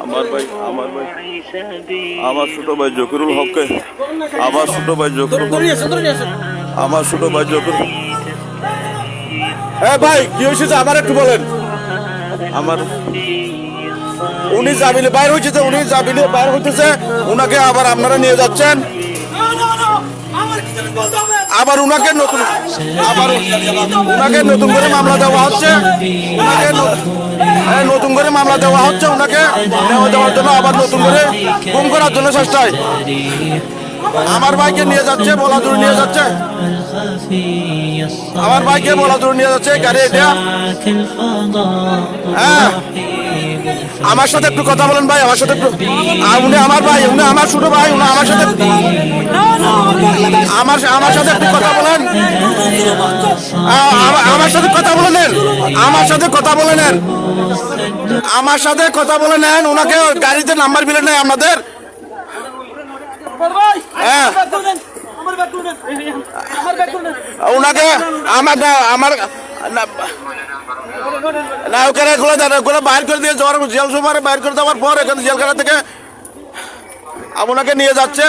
আমার ভাই আমার ছোট ভাই জকিরুল হককে আমার ছোট ভাই জকিরুল আমার ছোট ভাই জকিরুল ভাই কি হয়েছে আমার একটু বলেন। আমার উনি জামিনে বাইর হয়েছে, উনি জামিনে বাইর হইতেছে, উনাকে আবার আপনারা নিয়ে যাচ্ছেন, আবার উনাকে নতুন করে মামলা দেওয়া হচ্ছে, নতুন করে মামলা দেওয়া হচ্ছে, উনাকে নেওয়া দেওয়ার জন্য আবার নতুন করে গুম করার জন্য চেষ্টায় আমার ভাইকে নিয়ে যাচ্ছে, বলাদুর নিয়ে যাচ্ছে, আমার ভাইকে বলাদুর নিয়ে যাচ্ছে গাড়ি এটা। হ্যাঁ আমার সাথে একটু কথা বলেন ভাই, আমার সাথে একটু, উনি আমার ভাই, উনি আমার ছোট ভাই, উনি আমার সাথে আমার সাথে একটু কথা বলেন, আমার সাথে কথা বলে নেন, আমার সাথে কথা বলে নেন, আমার সাথে কথা বলে নেন, ওনাকে গাড়িতে নাম্বার মিলে নেয় আপনাদের। হ্যাঁ ওনাকে আমার না ওখানে ওগুলো বাইর করে দিয়ে জেল সুমারে বাইর করে দেওয়ার পর এখানে জেলখানা থেকে আপনাকে নিয়ে যাচ্ছে।